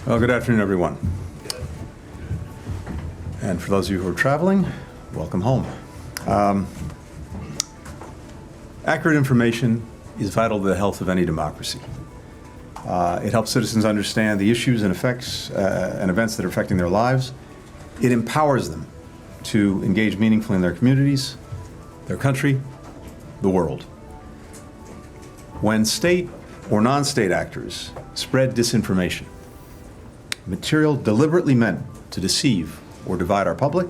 Well, good afternoon, everyone. And for those of you who are traveling, welcome home. Accurate information is vital to the health of any democracy. It helps citizens understand the issues and effects and events that are affecting their lives. It empowers them to engage meaningfully in their communities, their country, the world. When state or non-state actors spread disinformation, material deliberately meant to deceive or divide our public,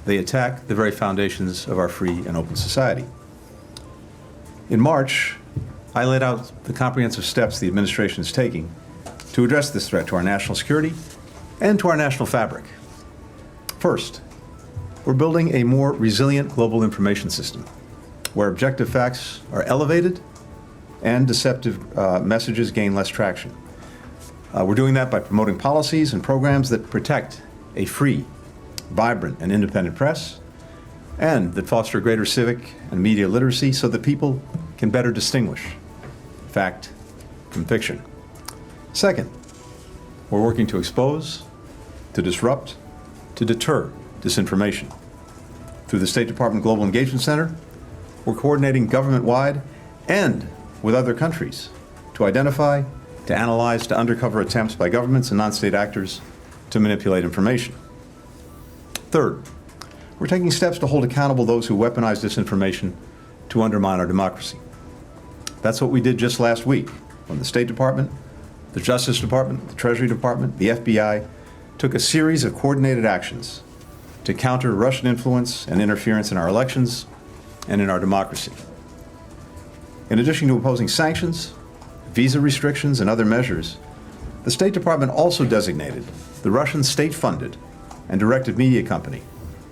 they attack the very foundations of our free and open society. In March, I laid out the comprehensive steps the administration is taking to address this threat to our national security and to our national fabric. First, we're building a more resilient global information system where objective facts are elevated and deceptive messages gain less traction. We're doing that by promoting policies and programs that protect a free, vibrant, and independent press, and that foster greater civic and media literacy so that people can better distinguish fact from fiction. Second, we're working to expose, to disrupt, to deter disinformation. Through the State Department Global Engagement Center, we're coordinating government-wide and with other countries to identify, to analyze, to undercover attempts by governments and non-state actors to manipulate information. Third, we're taking steps to hold accountable those who weaponize disinformation to undermine our democracy. That's what we did just last week when the State Department, the Justice Department, the Treasury Department, the FBI took a series of coordinated actions to counter Russian influence and interference in our elections and in our democracy. In addition to imposing sanctions, visa restrictions, and other measures, the State Department also designated the Russian state-funded and directed media company,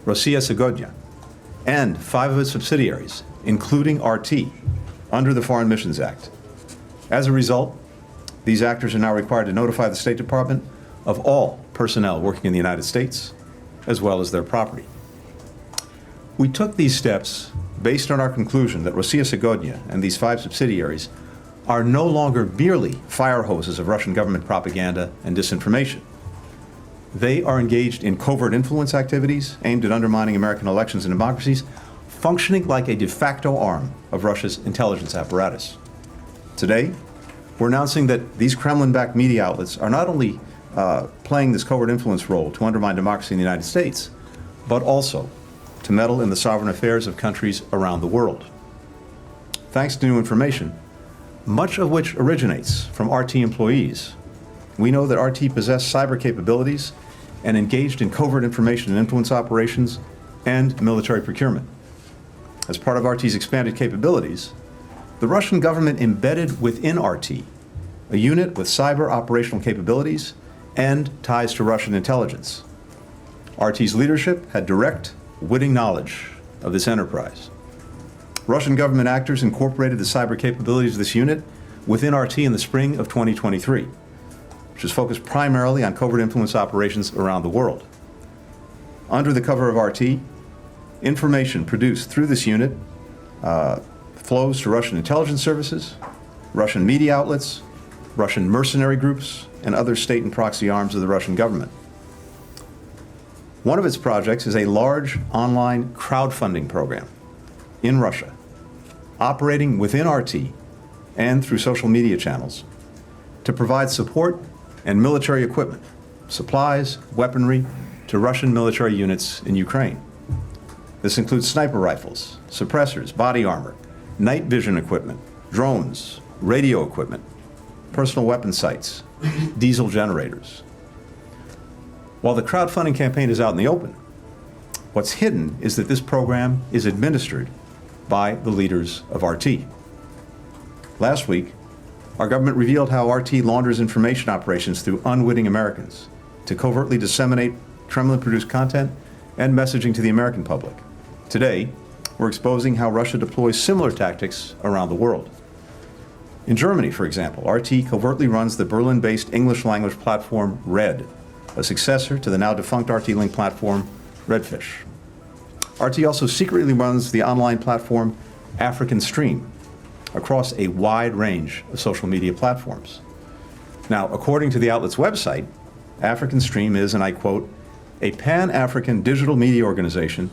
Rossiya Segodnya, and 5 of its subsidiaries, including RT, under the Foreign Missions Act. As a result, these actors are now required to notify the State Department of all personnel working in the United States, as well as their property. We took these steps based on our conclusion that Rossiya Segodnya and these 5 subsidiaries are no longer merely fire hoses of Russian government propaganda and disinformation. They are engaged in covert influence activities aimed at undermining American elections and democracies, functioning like a de facto arm of Russia's intelligence apparatus. Today, we're announcing that these Kremlin-backed media outlets are not only playing this covert influence role to undermine democracy in the United States, but also to meddle in the sovereign affairs of countries around the world. Thanks to new information, much of which originates from RT employees, we know that RT possessed cyber capabilities and engaged in covert information and influence operations and military procurement. As part of RT's expanded capabilities, the Russian government embedded within RT a unit with cyber operational capabilities and ties to Russian intelligence. RT's leadership had direct, witting knowledge of this enterprise. Russian government actors incorporated the cyber capabilities of this unit within RT in the spring of 2023, which was focused primarily on covert influence operations around the world. Under the cover of RT, information produced through this unit flows to Russian intelligence services, Russian media outlets, Russian mercenary groups, and other state and proxy arms of the Russian government. One of its projects is a large online crowdfunding program in Russia, operating within RT and through social media channels to provide support and military equipment, supplies, weaponry to Russian military units in Ukraine. This includes sniper rifles, suppressors, body armor, night vision equipment, drones, radio equipment, personal weapon sights, diesel generators. While the crowdfunding campaign is out in the open, what's hidden is that this program is administered by the leaders of RT. Last week, our government revealed how RT launders information operations through unwitting Americans to covertly disseminate Kremlin-produced content and messaging to the American public. Today, we're exposing how Russia deploys similar tactics around the world. In Germany, for example, RT covertly runs the Berlin-based English-language platform Red, a successor to the now defunct RT-Link platform Redfish. RT also secretly runs the online platform African Stream across a wide range of social media platforms. Now, according to the outlet's website, African Stream is, and I quote, a pan-African digital media organization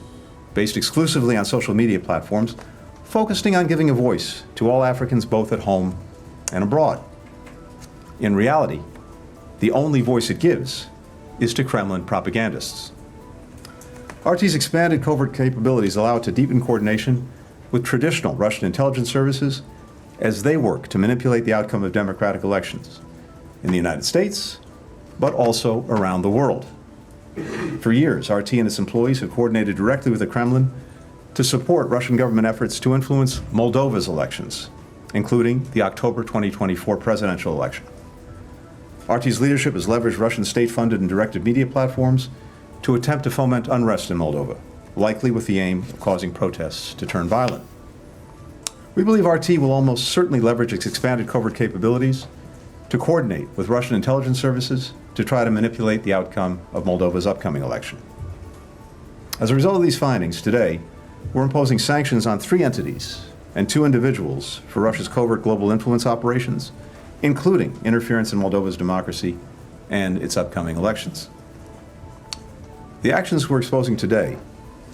based exclusively on social media platforms, focusing on giving a voice to all Africans both at home and abroad. In reality, the only voice it gives is to Kremlin propagandists. RT's expanded covert capabilities allow it to deepen coordination with traditional Russian intelligence services as they work to manipulate the outcome of democratic elections in the United States, but also around the world. For years, RT and its employees have coordinated directly with the Kremlin to support Russian government efforts to influence Moldova's elections, including the October 2024 presidential election. RT's leadership has leveraged Russian state-funded and directed media platforms to attempt to foment unrest in Moldova, likely with the aim of causing protests to turn violent. We believe RT will almost certainly leverage its expanded covert capabilities to coordinate with Russian intelligence services to try to manipulate the outcome of Moldova's upcoming election. As a result of these findings, today, we're imposing sanctions on 3 entities and 2 individuals for Russia's covert global influence operations, including interference in Moldova's democracy and its upcoming elections. The actions we're exposing today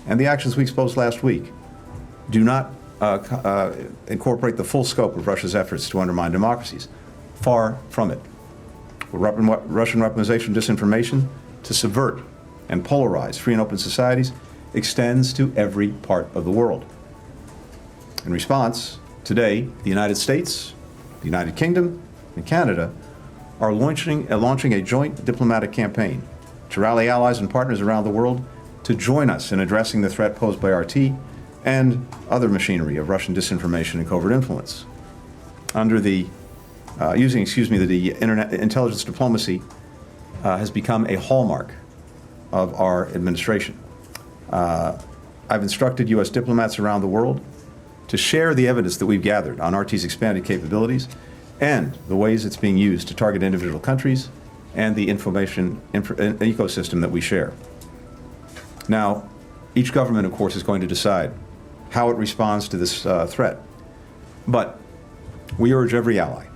and the actions we exposed last week do not incorporate the full scope of Russia's efforts to undermine democracies. Far from it. Russian weaponization of disinformation to subvert and polarize free and open societies extends to every part of the world. In response, today, the United States, the United Kingdom, and Canada are launching a joint diplomatic campaign to rally allies and partners around the world to join us in addressing the threat posed by RT and other machinery of Russian disinformation and covert influence. Under the the internet intelligence diplomacy has become a hallmark of our administration. I've instructed U.S. diplomats around the world to share the evidence that we've gathered on RT's expanded capabilities and the ways it's being used to target individual countries and the information ecosystem that we share. Now, each government, of course, is going to decide how it responds to this threat. But we urge every ally,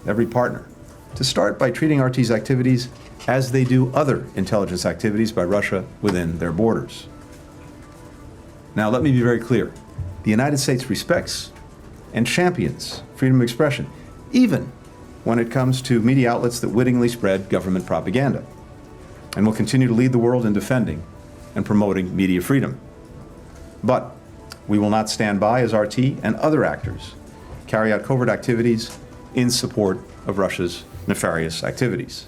every partner, to start by treating RT's activities as they do other intelligence activities by Russia within their borders. Now, let me be very clear. The United States respects and champions freedom of expression, even when it comes to media outlets that wittingly spread government propaganda, and will continue to lead the world in defending and promoting media freedom. But we will not stand by as RT and other actors carry out covert activities in support of Russia's nefarious activities.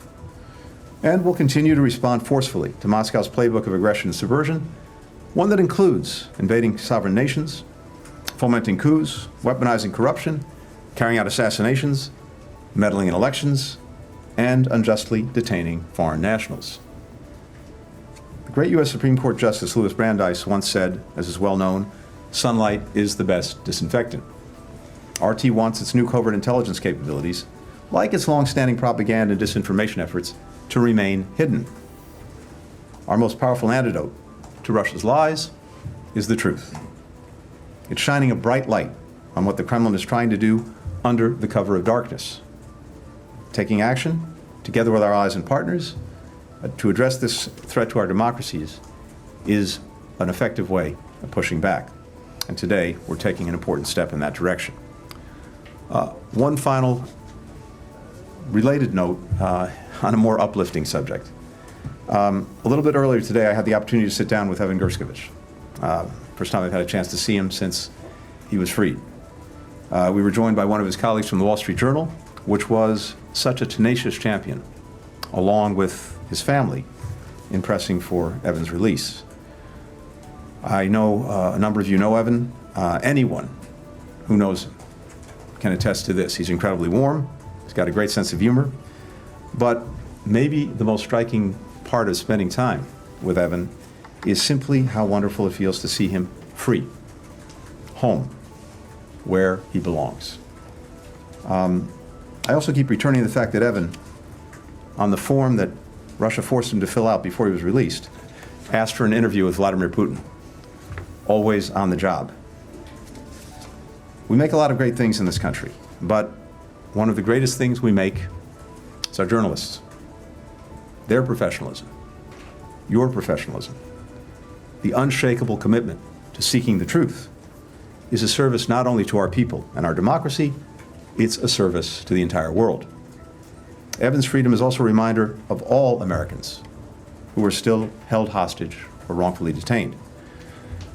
And we'll continue to respond forcefully to Moscow's playbook of aggression and subversion, one that includes invading sovereign nations, fomenting coups, weaponizing corruption, carrying out assassinations, meddling in elections, and unjustly detaining foreign nationals. The great U.S. Supreme Court Justice Louis Brandeis once said, as is well known, sunlight is the best disinfectant. RT wants its new covert intelligence capabilities, like its long-standing propaganda and disinformation efforts, to remain hidden. Our most powerful antidote to Russia's lies is the truth. It's shining a bright light on what the Kremlin is trying to do under the cover of darkness. Taking action, together with our allies and partners, to address this threat to our democracies is an effective way of pushing back. And today, we're taking an important step in that direction. One final related note on a more uplifting subject. A little bit earlier today, I had the opportunity to sit down with Evan Gershkovich. First time I've had a chance to see him since he was freed. We were joined by one of his colleagues from the Wall Street Journal, which was such a tenacious champion, along with his family, in pressing for Evan's release. I know a number of you know Evan. Anyone who knows him can attest to this. He's incredibly warm. He's got a great sense of humor. But maybe the most striking part of spending time with Evan is simply how wonderful it feels to see him free, home, where he belongs. I also keep returning to the fact that Evan, on the form that Russia forced him to fill out before he was released, asked for an interview with Vladimir Putin, always on the job. We make a lot of great things in this country, but one of the greatest things we make is It's our journalists. Their professionalism, your professionalism, the unshakable commitment to seeking the truth is a service not only to our people and our democracy, it's a service to the entire world. Evan's freedom is also a reminder of all Americans who are still held hostage or wrongfully detained.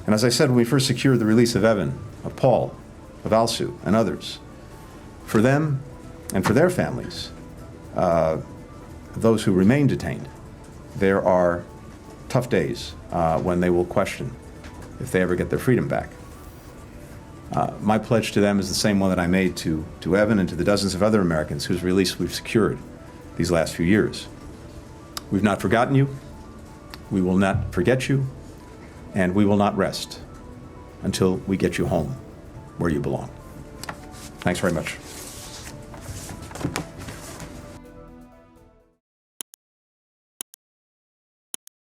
And as I said when we first secured the release of Evan, of Paul, of Alsu, and others, for them and for their families, those who remain detained, there are tough days when they will question if they ever get their freedom back. My pledge to them is the same one that I made to Evan and to the dozens of other Americans whose release we've secured these last few years. We've not forgotten you, we will not forget you, and we will not rest until we get you home where you belong. Thanks very much.